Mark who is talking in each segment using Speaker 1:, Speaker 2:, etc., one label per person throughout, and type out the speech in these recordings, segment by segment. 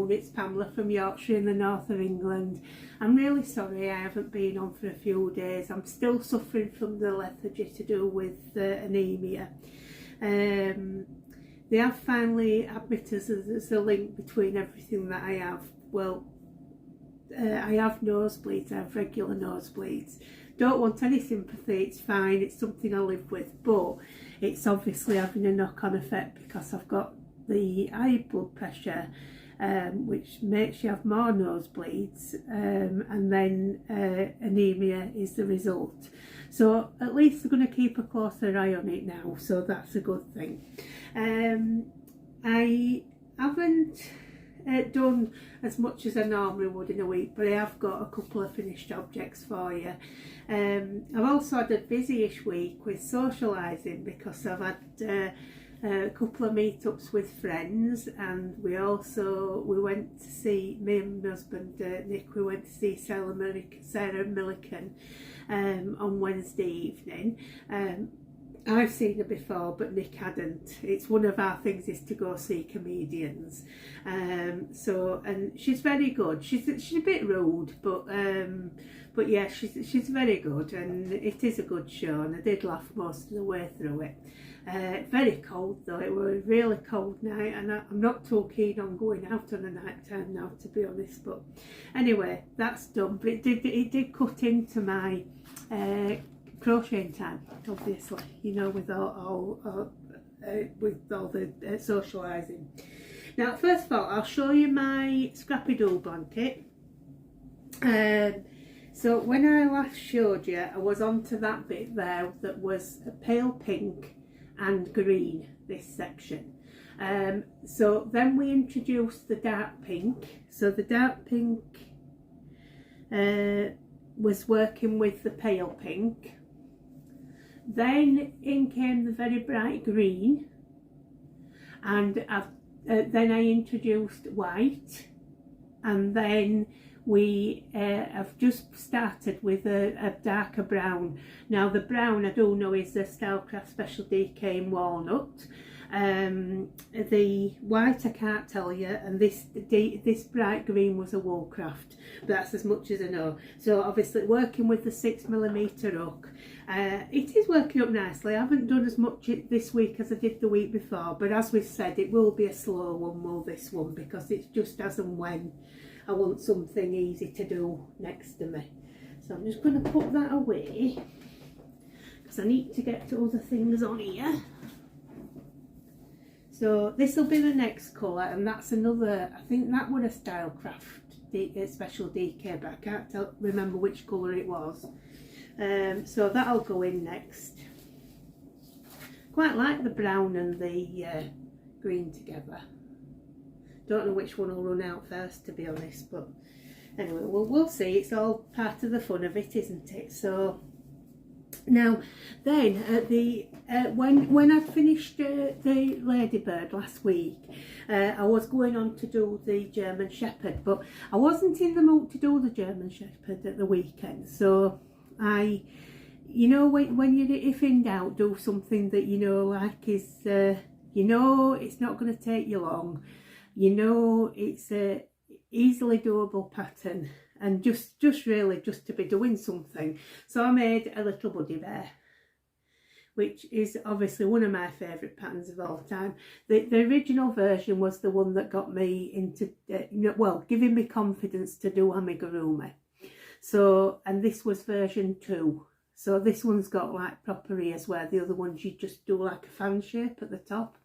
Speaker 1: afternoon, it's Pamela from Yorkshire in the north of England. I'm really sorry I haven't been on for a few days. I'm still suffering from the lethargy to do with anemia. They have finally admitted there's a link between everything that I have. Well, I have nosebleeds, I have regular nosebleeds. Don't want any sympathy, it's fine, it's something I live with, but it's obviously having a knock-on effect because I've got the high blood pressure, which makes you have more nosebleeds, and then anemia is the result. So at least they're going to keep a closer eye on it now, so that's a good thing. I haven't done as much as I normally would in a week, but I have got a couple of finished objects for you. I've also had a busy-ish week with socialising because I've had a couple of meetups with friends, and we went to see, me and my husband Nick, we went to see Sarah Millican on Wednesday evening. I've seen her before, but Nick hadn't. It's one of our things is to go see comedians. And she's very good. She's a bit rude, but yeah, she's very good, and it is a good show, and I did laugh most of the way through it. Very cold though, it was a really cold night, and I'm not too keen on going out on a night time now, to be honest, but anyway, that's done. But it did cut into my crocheting time, obviously, you know, with all the socialising. Now, first of all, I'll show you my Scrappy Do blanket. So when I last showed you, I was onto that bit there that was a pale pink and green, this section. So then we introduced the dark pink. So the dark pink was working with the pale pink. Then in came the very bright green, and then I introduced white, and then we have just started with a darker brown. Now the brown I do know is the Stylecraft Special DK in walnut. The white I can't tell you, and this bright green was a Woolcraft, but that's as much as I know. So obviously working with the 6mm hook, it is working up nicely. I haven't done as much this week as I did the week before, but as we've said, it will be a slow one, will this one, because it's just as and when I want something easy to do next to me. So I'm just going to put that away because I need to get to other things on here. So this will be the next colour, and that's another, I think that was a Stylecraft Special DK, but I can't remember which colour it was. So that'll go in next. Quite like the brown and the green together. Don't know which one will run out first, to be honest, but anyway, we'll see. It's all part of the fun of it, isn't it? So now then when I finished the Ladybird last week, I was going on to do the German Shepherd, but I wasn't in the mood to do the German Shepherd at the weekend. So you know, when you're if in doubt, do something that you know like is you know it's not going to take you long, you know it's a easily doable pattern, and just really just to be doing something. So I made a little buddy bear, which is obviously one of my favourite patterns of all time. The original version was the one that got me into well, giving me confidence to do amigurumi. So, and this was version 2. So this one's got like proper ears, where the other ones you just do like a fan shape at the top.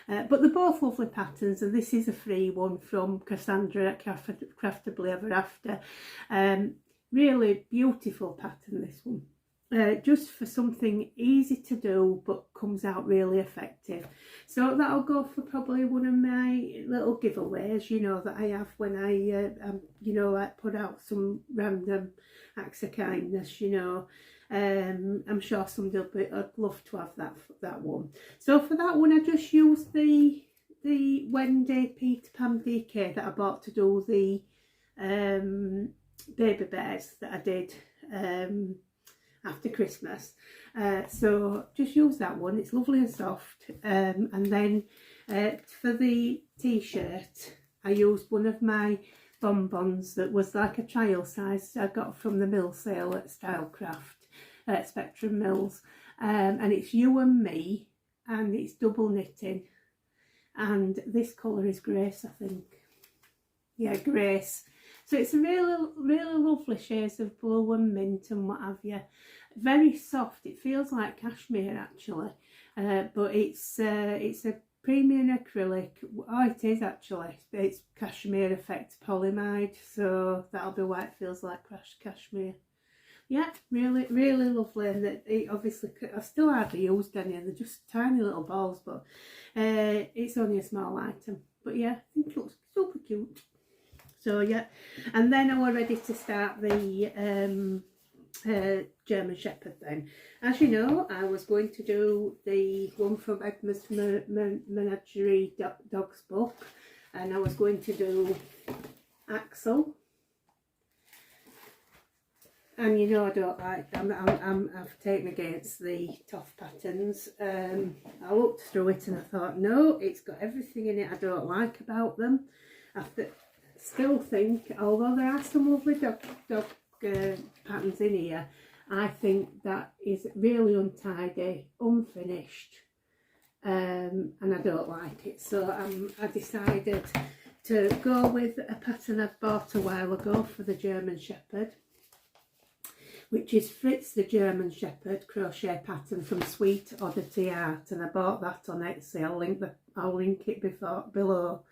Speaker 1: But they're both lovely patterns, and this is a free one from Cassandra at Craftably Ever After. Really beautiful pattern, this one. Just for something easy to do but comes out really effective. So that'll go for probably one of my little giveaways, you know, that I have when I you know, like put out some random acts of kindness, you know. I'm sure somebody would love to have that one. So for that one, I just used the Wendy Peter Pan DK that I bought to do the baby bears that I did after Christmas. So just use that one, it's lovely and soft. And then for the t-shirt, I used one of my bonbons that was like a trial size I got from the mill sale at Stylecraft at Spectrum Mills, and it's You and Me, and it's double knitting, and this colour is Grace, I think. Yeah, Grace. So it's a really lovely shades of blue and mint and what have you. Very soft. It feels like cashmere actually, but it's a premium acrylic. Oh, it is actually. It's cashmere effect polyamide, so that'll be why it feels like cashmere. Yeah, really lovely. And it obviously, I've still hardly used any, and they're just tiny little balls, but it's only a small item. But yeah, I think it looks super cute. So yeah, and then I was ready to start the German Shepherd then. As you know, I was going to do the one from Edmund's Menagerie Dogs book, and I was going to do Axel. And you know I don't like, I've taken against the Toff patterns. I looked through it and I thought, no, it's got everything in it I don't like about them. I still think, although there are some lovely dog patterns in here, I think that is really untidy, unfinished, and I don't like it. So I decided to go with a pattern I bought a while ago for the German Shepherd, which is Fritz the German Shepherd crochet pattern from Sweet Oddity Art, and I bought that on Etsy. I'll link it below.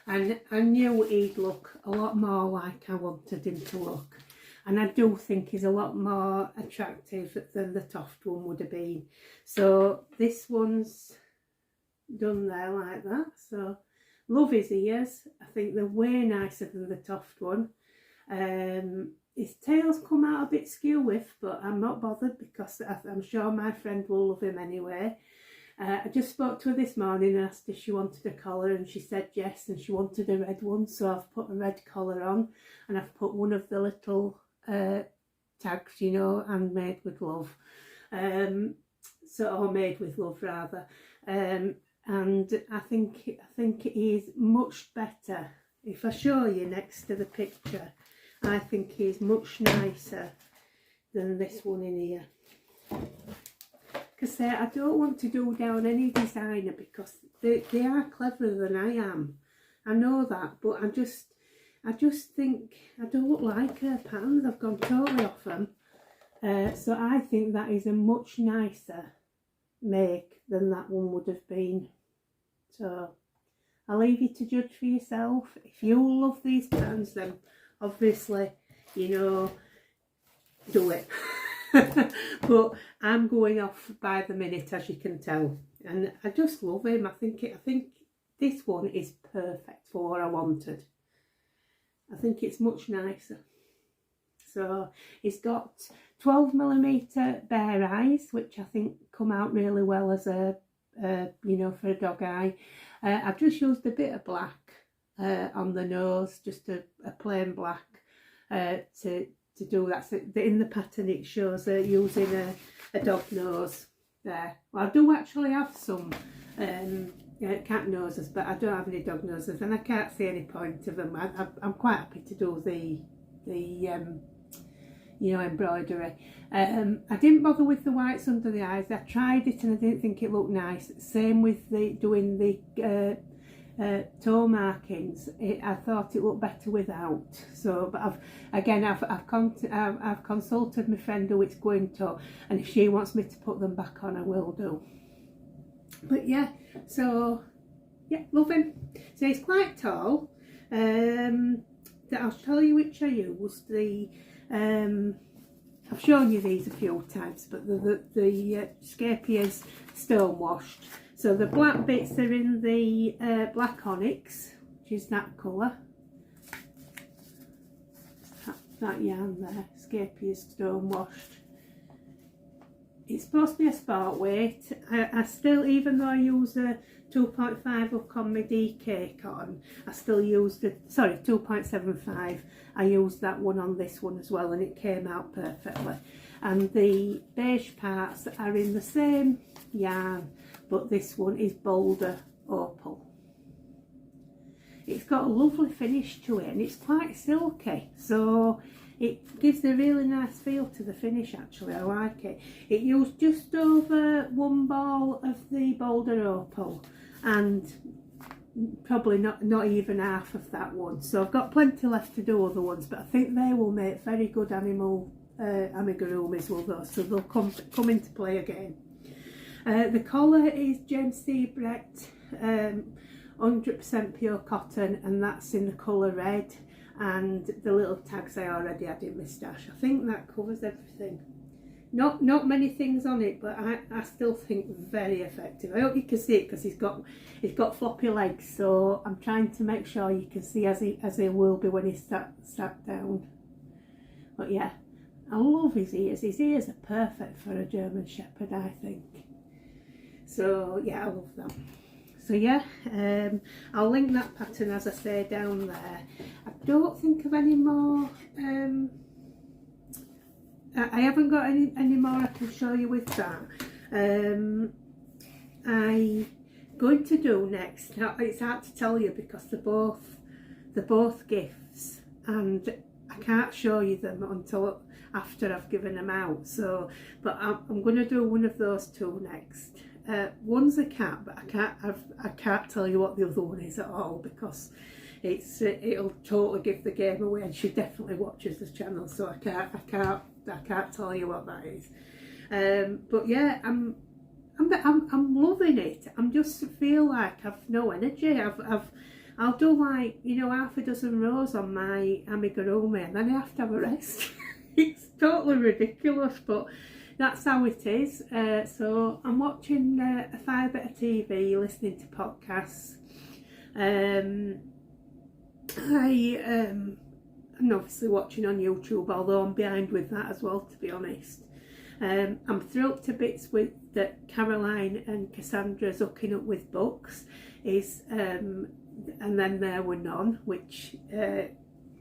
Speaker 1: And I knew he'd look a lot more like I wanted him to look, and I do think he's a lot more attractive than the Toft one would have been. So this one's done there like that. So love his ears. I think they're way nicer than the Toft one. His tails come out a bit skew with, but I'm not bothered because I'm sure my friend will love him anyway. I just spoke to her this morning and asked if she wanted a collar, and she said yes, and she wanted a red one, so I've put a red collar on, and I've put one of the little tags, you know, and made with love, or made with love rather, and I think he's much better. If I show you next to the picture, I think he's much nicer than this one in here. Because I don't want to do down any designer because they are cleverer than I am. I know that, but I just think I don't like her patterns. I've gone totally off them. So I think that is a much nicer make than that one would have been. So I'll leave you to judge for yourself. If you love these patterns, then obviously, you know, do it. But I'm going off by the minute, as you can tell, and I just love him. I think this one is perfect for what I wanted. I think it's much nicer. So he's got 12mm bear eyes, which I think come out really well as a you know, for a dog eye. I've just used a bit of black on the nose, just a plain black to do that. So in the pattern it shows using a dog nose there. Well, I do actually have some cat noses, but I don't have any dog noses, and I can't see any point of them. I'm quite happy to do the you know, embroidery. I didn't bother with the whites under the eyes. I tried it and I didn't think it looked nice. Same with doing the toe markings. I thought it looked better without. So, but I've consulted my friend who it's going to, and if she wants me to put them back on, I will do. But yeah, so yeah, love him. So he's quite tall. I'll tell you which I used. I've shown you these a few times, but the Scrappy is stone washed. So the black bits are in the black onyx, which is that colour. That yarn there, Scrappy is stone washed. It's supposed to be a sport weight. I still, even though I use a 2.5 hook on my DK cotton, I still used the, sorry, 2.75. I used that one on this one as well, and it came out perfectly. And the beige parts are in the same yarn, but this one is bolder opal. it's got a lovely finish to it, and it's quite silky, so it gives a really nice feel to the finish. Actually, I like it. It used just over 1 ball of the Boulder Opal, and probably not even half of that one, so I've got plenty left to do other ones, but I think they will make very good animal amigurumis, will those, so they'll come into play again. The collar is James Seabrecht 100% pure cotton, and that's in the colour red, and the little tags I already had in my stash. I think that covers everything. Not many things on it, but I still think very effective. I hope you can see it, because he's got floppy legs, so I'm trying to make sure you can see as he will be when he's sat down. But yeah, I love his ears. His ears are perfect for a German Shepherd, I think. So yeah, I love them. So yeah, I'll link that pattern, as I say, down there. I don't think of any more. I haven't got any more I can show you with that. I'm going to do next. Now, it's hard to tell you because they're both gifts, and I can't show you them until after I've given them out. So, but I'm going to do one of those two next. One's a cat, but I can't tell you what the other one is at all, because it'll totally give the game away, and she definitely watches this channel, so I can't tell you what that is. But yeah, I'm loving it. I'm just feel like I've no energy. I'll do like, you know, half a dozen rows on my amigurumi, and then I have to have a rest. It's totally ridiculous, but that's how it is. So I'm watching a fair bit of TV, listening to podcasts. I'm obviously watching on YouTube, although I'm behind with that as well, to be honest. I'm thrilled to bits with that Caroline and Cassandra's hooking up with books is, and then there were none, which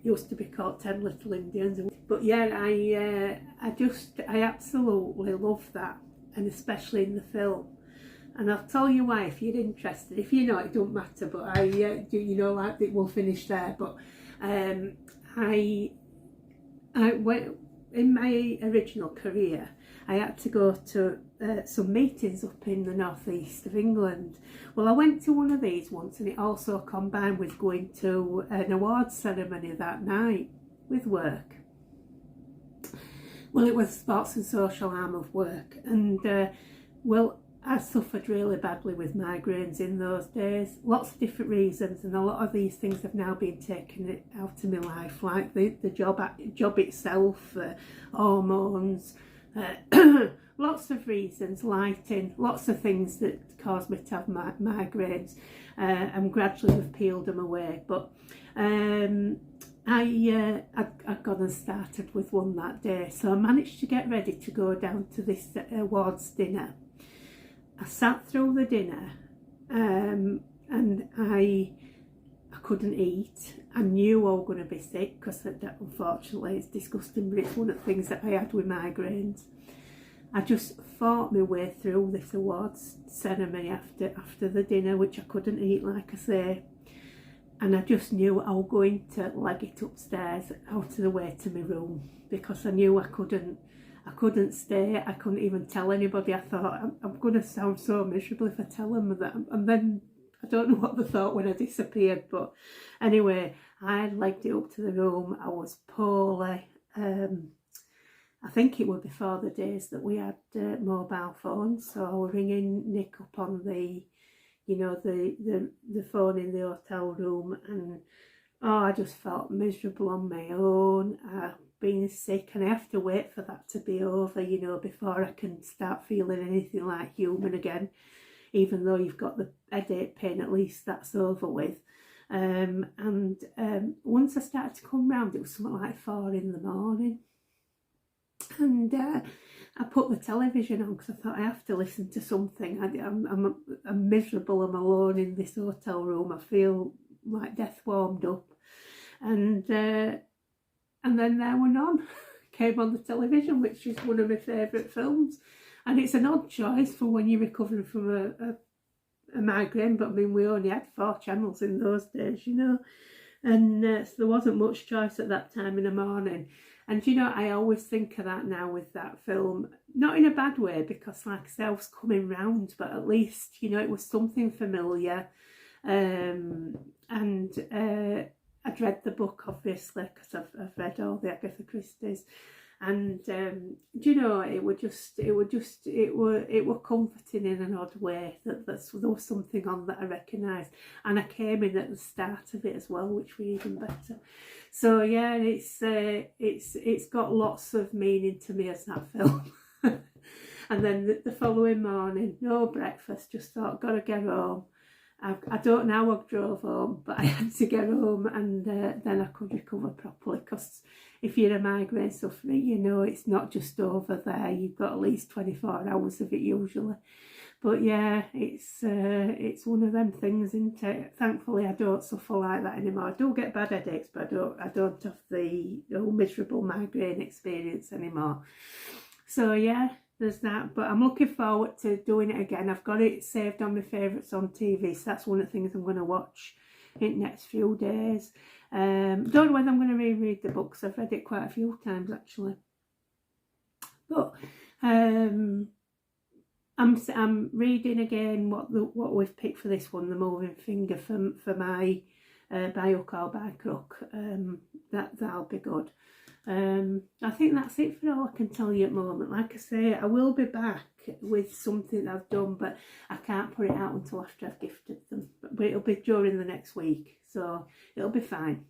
Speaker 1: used to be called 10 Little Indians. But yeah, I absolutely love that, and especially in the film. And I'll tell you why if you're interested. If you're not, it don't matter, but you know, like, it will finish there. But I went, in my original career, I had to go to some meetings up in the northeast of England. Well, I went to one of these once, and it also combined with going to an awards ceremony that night with work. Well, it was sports and social arm of work, and well, I suffered really badly with migraines in those days. Lots of different reasons, and a lot of these things have now been taken out of my life, like the job itself, hormones, lots of reasons, lighting, lots of things that caused me to have migraines, and gradually have peeled them away. But I'd gone and started with one that day, so I managed to get ready to go down to this awards dinner. I sat through the dinner, and I couldn't eat. I knew I was going to be sick, because unfortunately it's disgusting, but it's one of the things that I had with migraines. I just fought my way through this awards ceremony after the dinner, which I couldn't eat, like I say. And I just knew I was going to leg it upstairs out of the way to my room, because I knew I couldn't stay. I couldn't even tell anybody. I thought, I'm going to sound so miserable if I tell them that. And then I don't know what they thought when I disappeared. But anyway, I legged it up to the room. I was poorly. I think it was before the days that we had mobile phones. So I was ringing Nick up on the, you know, the phone in the hotel room, and I just felt miserable on my own. Being sick, and I have to wait for that to be over, you know, before I can start feeling anything like human again. Even though you've got the headache pain, at least that's over with. And once I started to come round, it was something like 4 in the morning, and I put the television on, because I thought I have to listen to something. I'm miserable. I'm alone in this hotel room. I feel like death warmed up, and then there were none. Came on the television, which is one of my favourite films, and it's an odd choice for when you're recovering from a migraine, but I mean, we only had 4 channels in those days, you know, and so there wasn't much choice at that time in the morning. And you know, I always think of that now with that film, not in a bad way, because like I said, I was coming round, but at least, you know, it was something familiar. And I'd read the book, obviously, because I've read all the Agatha Christie's, and you know, it were comforting in an odd way that there was something on that I recognised, and I came in at the start of it as well, which was even better. So yeah, it's got lots of meaning to me as that film. And then the following morning, no breakfast, just thought, gotta get home. I don't know how I drove home, but I had to get home, and then I could recover properly, because if you're a migraine sufferer, you know, it's not just over there. You've got at least 24 hours of it usually. But yeah, it's one of them things, isn't it? Thankfully, I don't suffer like that anymore. I do get bad headaches, but I don't have the miserable migraine experience anymore. So yeah, there's that. But I'm looking forward to doing it again. I've got it saved on my favourites on TV, so that's one of the things I'm going to watch in the next few days. Don't know whether I'm going to reread the books. I've read it quite a few times actually. But I'm reading again what we've picked for this one, The Moving Finger, for my by hook or by crook. That'll be good. I think that's it for all I can tell you at the moment. Like I say, I will be back with something I've done, but I can't put it out until after I've gifted them. But it'll be during the next week, so it'll be fine.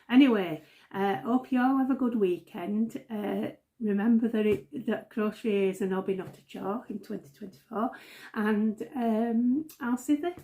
Speaker 1: Anyway, hope you all have a good weekend. Remember that crochet is an hobby, not a chore, in 2024, and I'll see you there.